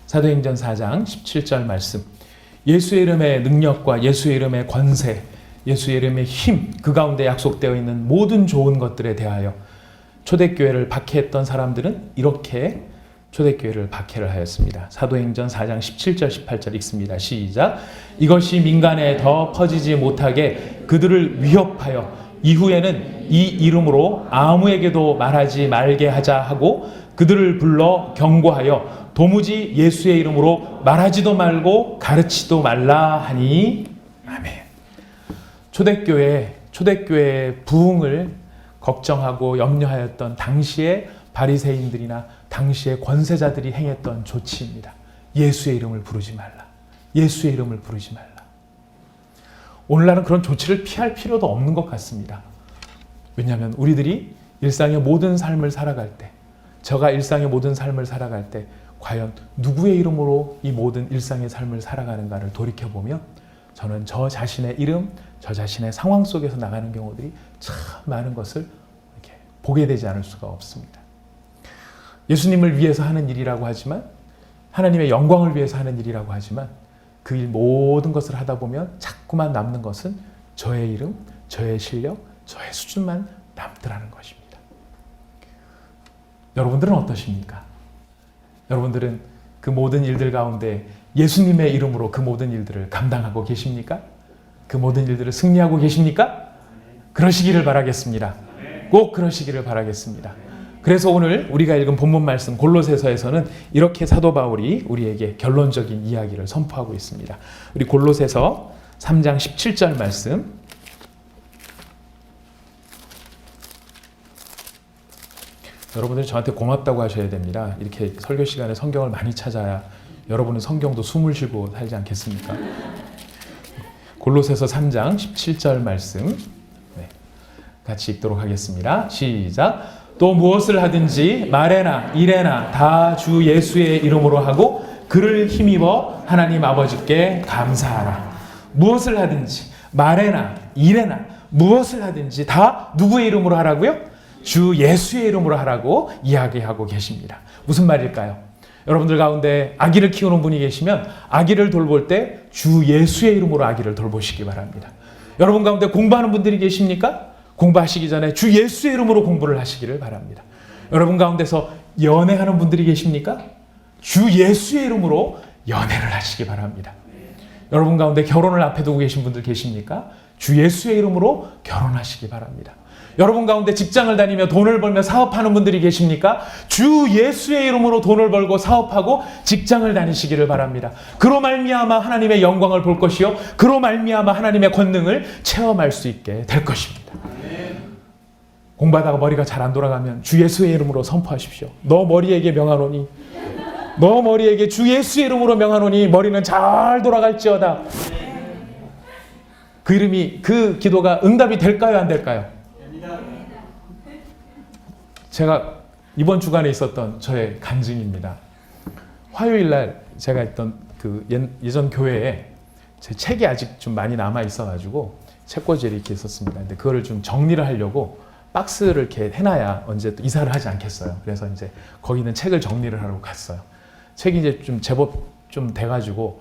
사도행전 4장 17절 말씀. 예수의 이름의 능력과 예수의 이름의 권세, 예수의 이름의 힘, 그 가운데 약속되어 있는 모든 좋은 것들에 대하여 초대교회를 박해했던 사람들은 이렇게 초대교회를 박해를 하였습니다. 사도행전 4장 17절 18절 읽습니다. 시작. 이것이 민간에 더 퍼지지 못하게 그들을 위협하여 이후에는 이 이름으로 아무에게도 말하지 말게 하자 하고 그들을 불러 경고하여 도무지 예수의 이름으로 말하지도 말고 가르치도 말라 하니 아멘. 초대교회의 부흥을 걱정하고 염려하였던 당시의 바리새인들이나 당시의 권세자들이 행했던 조치입니다. 예수의 이름을 부르지 말라. 예수의 이름을 부르지 말라. 오늘날은 그런 조치를 피할 필요도 없는 것 같습니다. 왜냐하면 우리들이 일상의 모든 삶을 살아갈 때, 저가 일상의 모든 삶을 살아갈 때 과연 누구의 이름으로 이 모든 일상의 삶을 살아가는가를 돌이켜보면 저는 저 자신의 이름, 저 자신의 상황 속에서 나가는 경우들이 참 많은 것을 이렇게 보게 되지 않을 수가 없습니다. 예수님을 위해서 하는 일이라고 하지만, 하나님의 영광을 위해서 하는 일이라고 하지만 그 일 모든 것을 하다 보면 자꾸만 남는 것은 저의 이름, 저의 실력, 저의 수준만 남더라는 것입니다. 여러분들은 어떠십니까? 여러분들은 그 모든 일들 가운데 예수님의 이름으로 그 모든 일들을 감당하고 계십니까? 그 모든 일들을 승리하고 계십니까? 그러시기를 바라겠습니다. 꼭 그러시기를 바라겠습니다. 그래서 오늘 우리가 읽은 본문 말씀 골로새서에서는 이렇게 사도 바울이 우리에게 결론적인 이야기를 선포하고 있습니다. 우리 골로새서 3장 17절 말씀, 여러분들이 저한테 고맙다고 하셔야 됩니다. 이렇게 설교 시간에 성경을 많이 찾아야 여러분은 성경도 숨을 쉬고 살지 않겠습니까? 골로새서 3장 17절 말씀 같이 읽도록 하겠습니다. 시작. 또 무엇을 하든지 말에나 일에나 다 주 예수의 이름으로 하고 그를 힘입어 하나님 아버지께 감사하라. 무엇을 하든지 말에나 일에나 무엇을 하든지 다 누구의 이름으로 하라고요? 주 예수의 이름으로 하라고 이야기하고 계십니다. 무슨 말일까요? 여러분들 가운데 아기를 키우는 분이 계시면 아기를 돌볼 때 주 예수의 이름으로 아기를 돌보시기 바랍니다. 여러분 가운데 공부하는 분들이 계십니까? 공부하시기 전에 주 예수의 이름으로 공부를 하시기를 바랍니다. 여러분 가운데서 연애하는 분들이 계십니까? 주 예수의 이름으로 연애를 하시기 바랍니다. 여러분 가운데 결혼을 앞에 두고 계신 분들 계십니까? 주 예수의 이름으로 결혼하시기 바랍니다. 여러분 가운데 직장을 다니며 돈을 벌며 사업하는 분들이 계십니까? 주 예수의 이름으로 돈을 벌고 사업하고 직장을 다니시기를 바랍니다. 그로 말미암아 하나님의 영광을 볼 것이요 그로 말미암아 하나님의 권능을 체험할 수 있게 될 것입니다. 공부하다가 머리가 잘 안 돌아가면 주 예수의 이름으로 선포하십시오. 너 머리에게 명하노니, 너 머리에게 주 예수의 이름으로 명하노니 머리는 잘 돌아갈지어다. 그 이름이, 그 기도가 응답이 될까요, 안 될까요? 제가 이번 주간에 있었던 저의 간증입니다. 화요일 날 제가 있던 그 예전 교회에 제 책이 아직 좀 많이 남아 있어가지고 책꽂이에 이렇게 있었습니다. 근데 그거를 좀 정리를 하려고 박스를 이렇게 해놔야 언제 또 이사를 하지 않겠어요. 그래서 이제 거기 있는 책을 정리를 하러 갔어요. 책이 이제 좀 제법 좀 돼가지고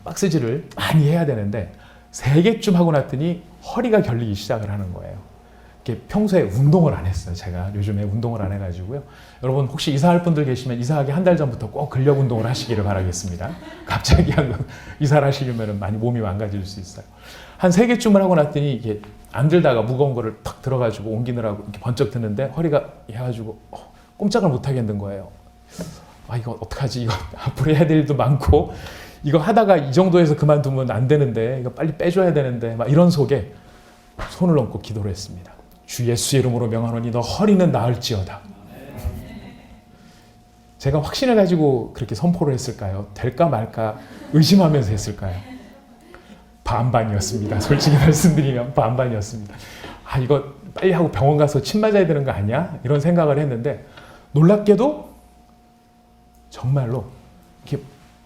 박스질을 많이 해야 되는데 3개쯤 하고 났더니 허리가 결리기 시작을 하는 거예요. 이렇게 평소에 운동을 안 했어요. 제가 요즘에 운동을 안 해가지고요. 여러분 혹시 이사할 분들 계시면 이사하기 한 달 전부터 꼭 근력 운동을 하시기를 바라겠습니다. 갑자기 이사를 하시려면 많이 몸이 망가질 수 있어요. 한 3개쯤을 하고 났더니 이게 안 들다가 무거운 거를 탁 들어가지고 옮기느라고 이렇게 번쩍 드는데 허리가 해가지고 꼼짝을 못 하겠는 거예요. 아, 이거 어떡하지? 이거 앞으로 해야 될 일도 많고 이거 하다가 이 정도에서 그만두면 안 되는데 이거 빨리 빼줘야 되는데 막 이런 속에 손을 얹고 기도를 했습니다. 주 예수의 이름으로 명하노니 너 허리는 나을지어다. 제가 확신을 가지고 그렇게 선포를 했을까요? 될까 말까 의심하면서 했을까요? 반반이었습니다. 솔직히 말씀드리면 반반이었습니다. 아, 이거 빨리 하고 병원 가서 침 맞아야 되는 거 아니야? 이런 생각을 했는데 놀랍게도 정말로 이렇게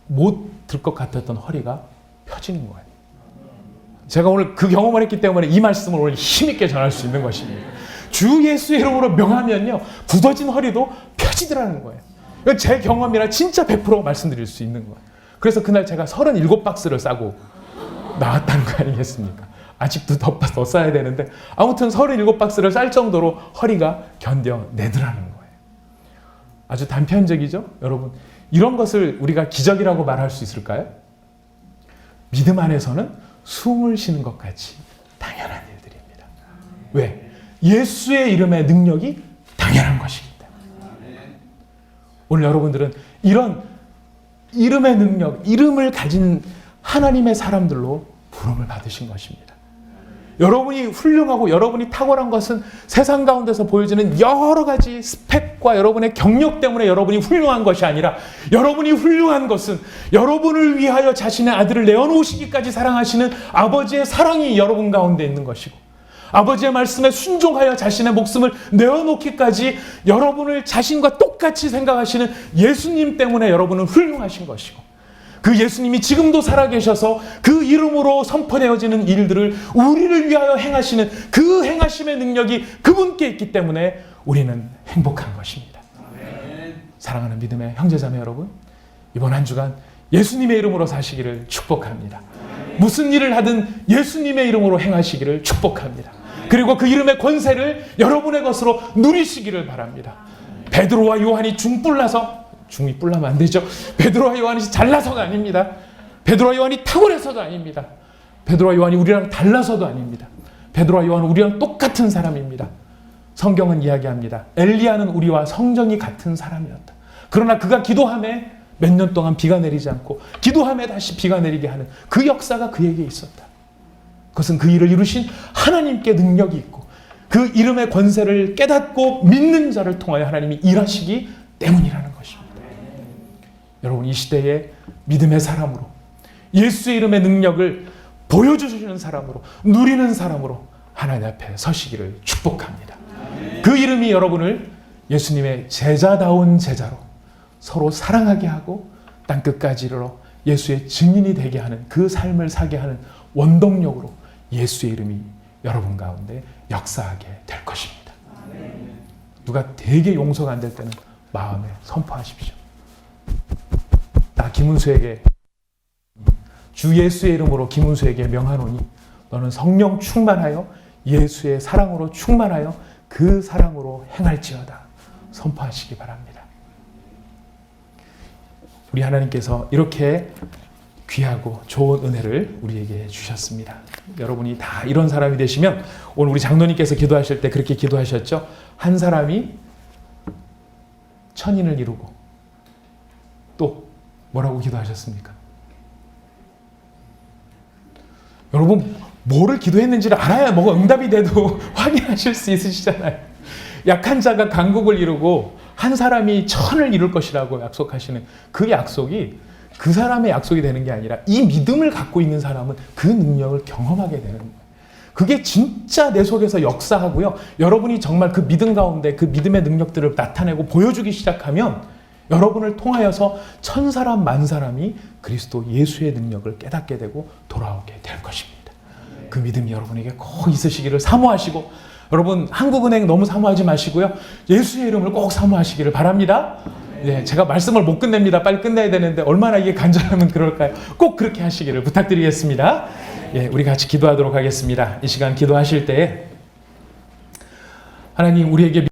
못 들 것 같았던 허리가 펴지는 거예요. 제가 오늘 그 경험을 했기 때문에 이 말씀을 오늘 힘있게 전할 수 있는 것입니다. 주 예수의 이름으로 명하면요 굳어진 허리도 펴지더라는 거예요. 이건 제 경험이라 진짜 100% 말씀드릴 수 있는 거예요. 그래서 그날 제가 37박스를 싸고 나왔다는 거 아니겠습니까? 아직도 더 싸야 되는데 아무튼 37박스를 쌀 정도로 허리가 견뎌내더라는 거예요. 아주 단편적이죠? 여러분 이런 것을 우리가 기적이라고 말할 수 있을까요? 믿음 안에서는 숨을 쉬는 것 같이 당연한 일들입니다. 왜? 예수의 이름의 능력이 당연한 것입니다. 오늘 여러분들은 이런 이름의 능력, 이름을 가진 하나님의 사람들로 부름을 받으신 것입니다. 여러분이 훌륭하고 여러분이 탁월한 것은 세상 가운데서 보여지는 여러 가지 스펙과 여러분의 경력 때문에 여러분이 훌륭한 것이 아니라, 여러분이 훌륭한 것은 여러분을 위하여 자신의 아들을 내어놓으시기까지 사랑하시는 아버지의 사랑이 여러분 가운데 있는 것이고, 아버지의 말씀에 순종하여 자신의 목숨을 내어놓기까지 여러분을 자신과 똑같이 생각하시는 예수님 때문에 여러분은 훌륭하신 것이고, 그 예수님이 지금도 살아계셔서 그 이름으로 선포되어지는 일들을 우리를 위하여 행하시는 그 행하심의 능력이 그분께 있기 때문에 우리는 행복한 것입니다. 사랑하는 믿음의 형제자매 여러분, 이번 한 주간 예수님의 이름으로 사시기를 축복합니다. 무슨 일을 하든 예수님의 이름으로 행하시기를 축복합니다. 그리고 그 이름의 권세를 여러분의 것으로 누리시기를 바랍니다. 베드로와 요한이 중이 뿔나면 안 되죠. 베드로와 요한이 잘나서가 아닙니다. 베드로와 요한이 탁월해서도 아닙니다. 베드로와 요한이 우리랑 달라서도 아닙니다. 베드로와 요한은 우리랑 똑같은 사람입니다. 성경은 이야기합니다. 엘리야는 우리와 성정이 같은 사람이었다. 그러나 그가 기도함에 몇 년 동안 비가 내리지 않고 기도함에 다시 비가 내리게 하는 그 역사가 그에게 있었다. 그것은 그 일을 이루신 하나님께 능력이 있고 그 이름의 권세를 깨닫고 믿는 자를 통하여 하나님이 일하시기 때문이라는 것입니다. 여러분, 이 시대에 믿음의 사람으로, 예수의 이름의 능력을 보여주시는 사람으로, 누리는 사람으로 하나님 앞에 서시기를 축복합니다. 그 이름이 여러분을 예수님의 제자다운 제자로 서로 사랑하게 하고 땅끝까지 이르러 예수의 증인이 되게 하는 그 삶을 사게 하는 원동력으로 예수의 이름이 여러분 가운데 역사하게 될 것입니다. 누가 되게 용서가 안 될 때는 마음에 선포하십시오. 나 김은수에게, 주 예수의 이름으로 김은수에게 명하노니 너는 성령 충만하여 예수의 사랑으로 충만하여 그 사랑으로 행할지어다. 선포하시기 바랍니다. 우리 하나님께서 이렇게 귀하고 좋은 은혜를 우리에게 주셨습니다. 여러분이 다 이런 사람이 되시면, 오늘 우리 장로님께서 기도하실 때 그렇게 기도하셨죠. 한 사람이 천인을 이루고 또 뭐라고 기도하셨습니까? 여러분, 뭐를 기도했는지를 알아야 뭐가 응답이 돼도 확인하실 수 있으시잖아요. 약한 자가 강국을 이루고 한 사람이 천을 이룰 것이라고 약속하시는 그 약속이 그 사람의 약속이 되는 게 아니라 이 믿음을 갖고 있는 사람은 그 능력을 경험하게 되는 거예요. 그게 진짜 내 속에서 역사하고요. 여러분이 정말 그 믿음 가운데 그 믿음의 능력들을 나타내고 보여주기 시작하면 여러분을 통하여서 천 사람 만 사람이 그리스도 예수의 능력을 깨닫게 되고 돌아오게 될 것입니다. 그 믿음이 여러분에게 꼭 있으시기를 사모하시고, 여러분 한국은행 너무 사모하지 마시고요. 예수의 이름을 꼭 사모하시기를 바랍니다. 네, 제가 말씀을 못 끝냅니다. 빨리 끝내야 되는데 얼마나 이게 간절하면 그럴까요? 꼭 그렇게 하시기를 부탁드리겠습니다. 예, 우리 같이 기도하도록 하겠습니다. 이 시간 기도하실 때 하나님, 우리에게